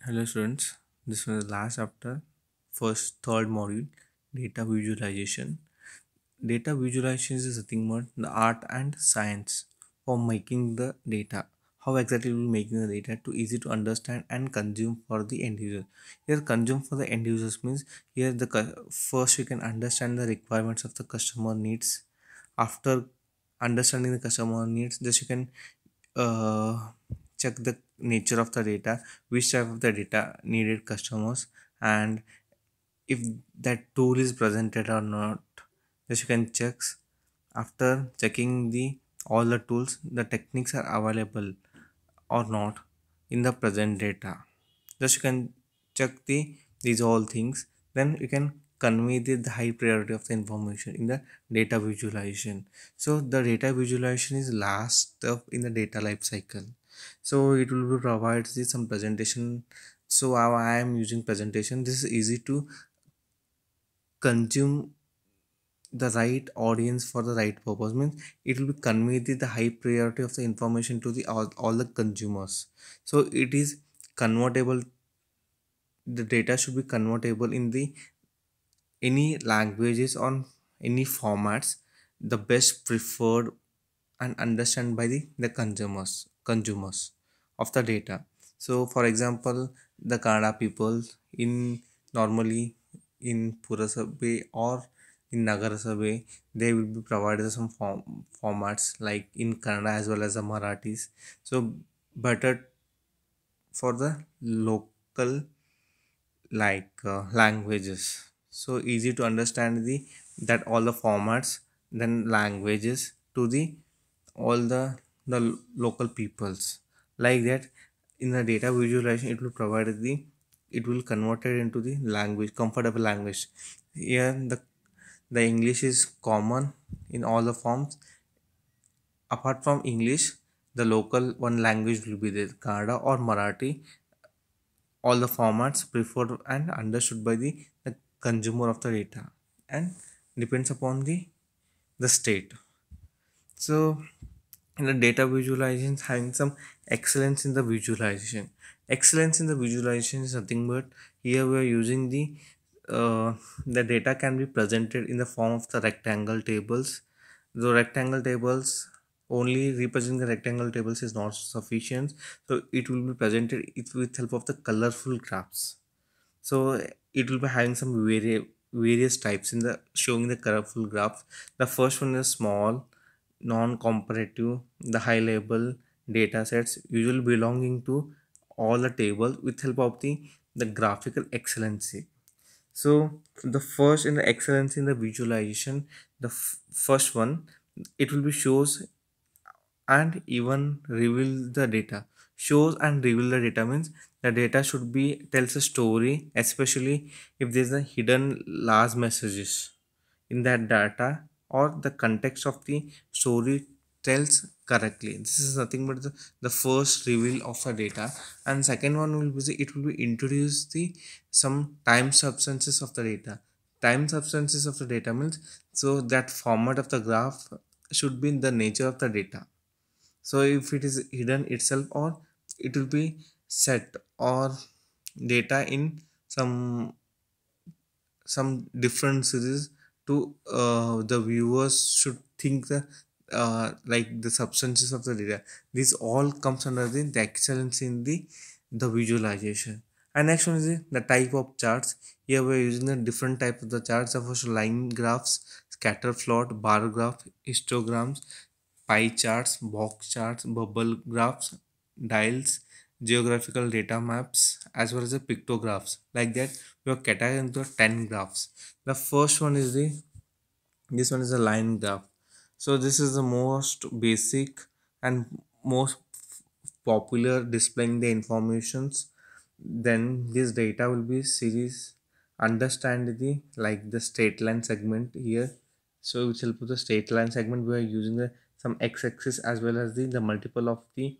Hello students, this was the last chapter, first third module, data visualization. Data visualization is nothing but the art and science for making the data. How exactly we will making the data to easy to understand and consume for the end user. Here consume for the end users means here first you can understand the requirements of the customer needs. After understanding the customer needs, just you can uh, check the nature of the data, which type of the data needed customers, and if that tool is presented or not. Just you can check. After checking the all the tools, the techniques are available or not in the present data. Just you can check these all things, then you can convey the high priority of the information in the data visualization. So the data visualization is last step in the data life cycle. So it will be provides you some presentation. So I am using presentation. This is easy to consume the right audience for the right purpose, means it will be convey the high priority of the information to the all the consumers. So it is convertible, the data should be convertible in the any languages on any formats, the best preferred and understand by the consumers of the data. So for example, the Kannada people in normally in Purasabe or in Nagarasabe, they will be provided some formats like in Kannada as well as the Marathis. So better for the local languages, so easy to understand the that all the formats, then languages to the all the local peoples, like that. In the data visualization, it will provide the, it will convert it into the language, comfortable language. Here the English is common in all the forms. Apart from English, the local one language will be the Kannada or Marathi, all the formats preferred and understood by the consumer of the data, and depends upon the state. So in the data visualization, having some excellence in the visualization. Excellence in the visualization is nothing but here we are using the data can be presented in the form of the rectangle tables. The rectangle tables, only representing the rectangle tables is not sufficient, so it will be presented it with help of the colorful graphs. So it will be having some various types in the showing the colorful graphs. The first one is small, non-comparative, the high level data sets usually belonging to all the tables with help of the graphical excellency. So the first in the excellence in the visualization, the first one, it will be shows and even reveal the data. Shows and reveal the data means the data should be tells a story, especially if there's a hidden large messages in that data, or the context of the story tells correctly. This is nothing but the first reveal of the data. And second one will be it will be introduce the some time substances of the data. Time substances of the data means, so that format of the graph should be in the nature of the data. So if it is hidden itself, or it will be set or data in some different series to the viewers should think the like the substances of the data. This all comes under the excellence in the visualization. And next one is the type of charts. Here we are using the different type of the charts, of course, line graphs, scatter plot, bar graph, histograms, pie charts, box charts, bubble graphs, dials, geographical data maps, as well as the pictographs. Like that, we are categorized into 10 graphs. The first one is this one is a line graph. So this is the most basic and most popular displaying the informations. Then this data will be series understand the like the straight line segment here. So which will put the straight line segment, we are using the some x-axis as well as the multiple of the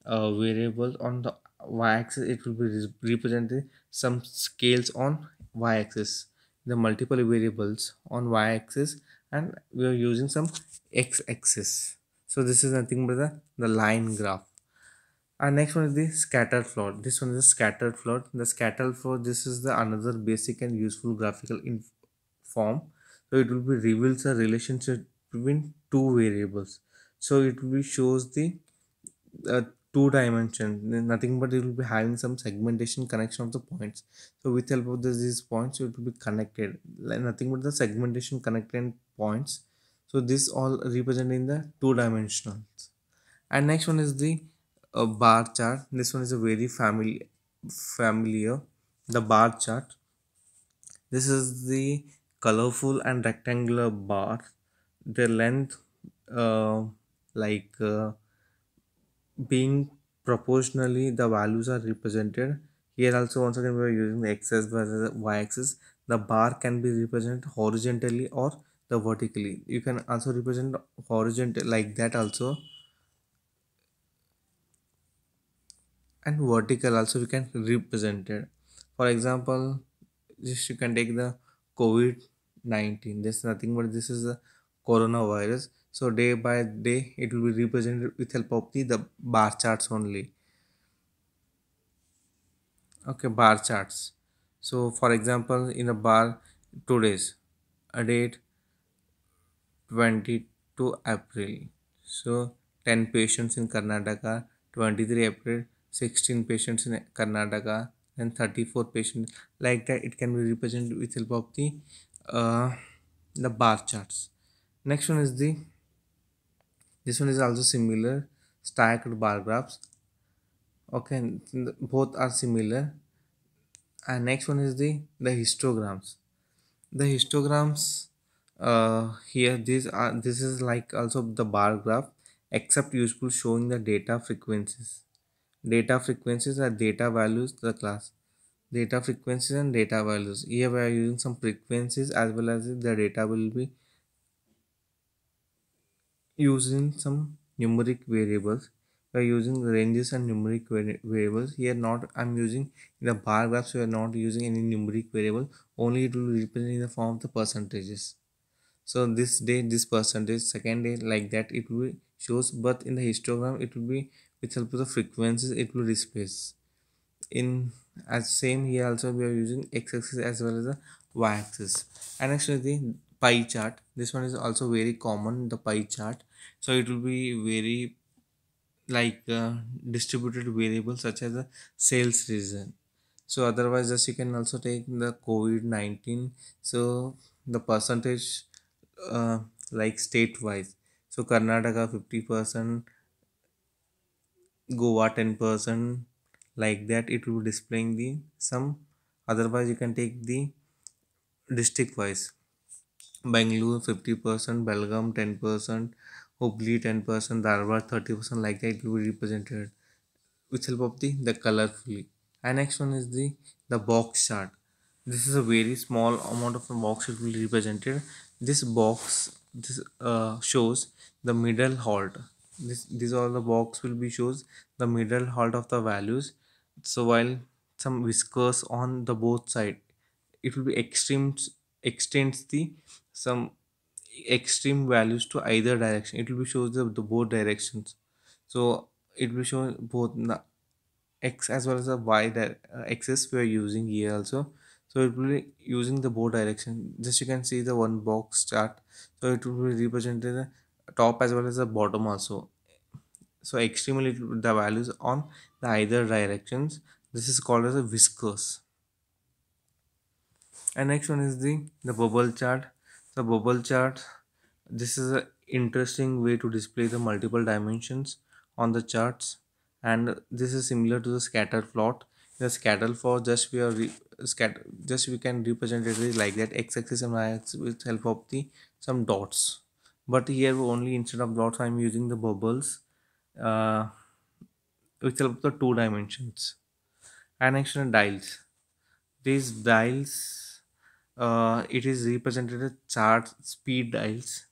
variables on the y-axis. It will be representing some scales on y-axis, the multiple variables on y-axis, and we are using some x-axis. So this is nothing but the line graph. And next one is the scattered plot. This one is the scattered plot. The scattered plot, this is the another basic and useful graphical form. So it will be reveals a relationship between two variables. So it will be shows the uh, two dimension, nothing but it will be having some segmentation connection of the points. So with help of these points, it will be connected like nothing but the segmentation connected points. So this all representing the two dimensionals. And next one is the bar chart. This one is a very familiar, the bar chart. This is the colorful and rectangular bar. Their length like being proportionally the values are represented. Here also once again we are using the x-axis versus the y-axis. The bar can be represented horizontally or the vertically. You can also represent horizontal like that also, and vertical also we can represent it. For example, just you can take the COVID-19. There's nothing but this is a coronavirus. So day by day it will be represented with help of the bar charts only. Okay, bar charts. So for example, in a bar, today's a date 22 April. So 10 patients in Karnataka, 23 April, 16 patients in Karnataka, and 34 patients. Like that, it can be represented with help of uh, the bar charts. Next one is the this one is also similar stacked bar graphs. Okay, both are similar. And next one is the histograms. The histograms here this is like also the bar graph except useful showing the data frequencies are data values the class data frequencies and data values. Here we are using some frequencies as well as the data will be using some numeric variables. We are using ranges and numeric variables. Here not I'm using in the bar graphs, we are not using any numeric variable, only it will represent in the form of the percentages. So this day this percentage, second day like that it will shows, but in the histogram it will be with help of the frequencies it will displays in. As same here also we are using x-axis as well as the y-axis. And actually the pie chart, this one is also very common, the pie chart. So it will be very like distributed variables such as the sales region. So otherwise just you can also take the COVID-19. So the percentage uh, like state wise, so Karnataka 50%, Goa 10%, like that it will be displaying the some. Otherwise you can take the district wise, Bangalore 50%, Belgaum 10%, Hubli 10%, Dharwad 30%, like that it will be represented with help of the colorfully. And next one is the box chart. This is a very small amount of the box it will be represented. This box shows the middle halt. These all the box will be shows the middle halt of the values. So while some whiskers on the both side, it will be extends the some extreme values to either direction. It will be shows the both directions. So it will show both x as well as the y axis we are using here also. So it will be using the both direction. Just you can see the one box chart. So it will be represented the top as well as the bottom also. So extremely the values on the either directions. This is called as a whiskers. And next one is the bubble chart. The bubble chart, this is a interesting way to display the multiple dimensions on the charts, and this is similar to the scatter plot. The scatter plot just we are just we can represent it like that x-axis and y-axis with help of the some dots. But here only instead of dots I'm using the bubbles uh, with help of the two dimensions. And actually dials. These dials, it is represented as chart speed dials.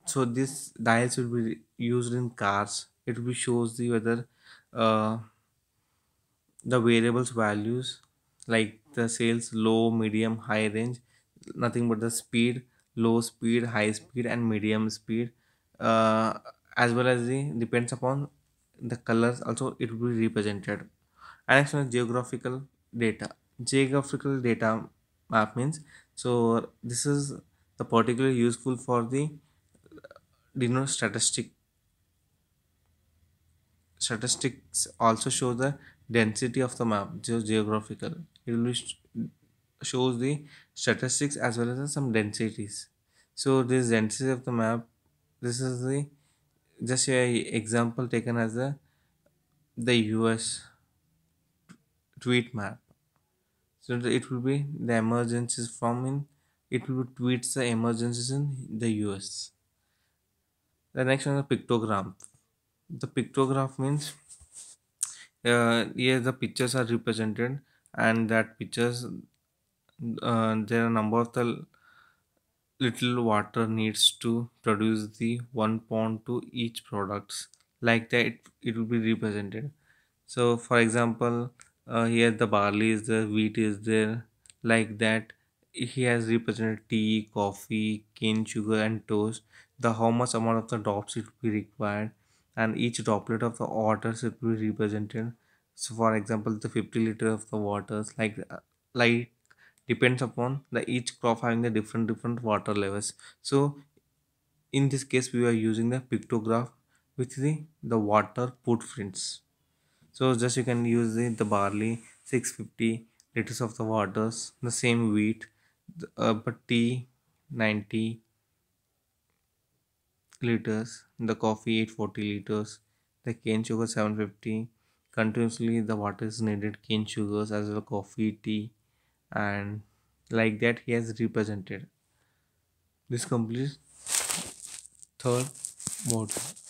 So this dials will be used in cars. It will be shows the whether uh, the variables values like the sales low, medium, high range, nothing but the speed, low speed, high speed, and medium speed, uh, as well as the depends upon the colors also it will be represented. And next one is geographical data. Geographical data map means, so this is the particularly useful for the statistics also show the density of the map. Geographical, it will shows the statistics as well as some densities. So this density of the map, this is the just a example taken as the US tweet map. So it will be the emergencies from in, it will tweets the emergencies in the US. The next one is pictogram. The pictograph means, here the pictures are represented, and that pictures, there are number of the little water needs to produce the 1 pound to each products, like that it will be represented. So for example, here the barley is there, wheat is there, like that. He has represented tea, coffee, cane sugar, and toast. The how much amount of the drops it will be required, and each droplet of the waters it will be represented. So for example, the 50 liter of the waters, like depends upon the each crop having the different water levels. So in this case, we are using the pictograph with the water footprints. So just you can use the barley 650 liters of the waters, the same wheat, but tea 90 liters, the coffee 840 liters, the cane sugar 750. Continuously the water is needed, cane sugars as well coffee, tea, and like that he has represented. This completes third module.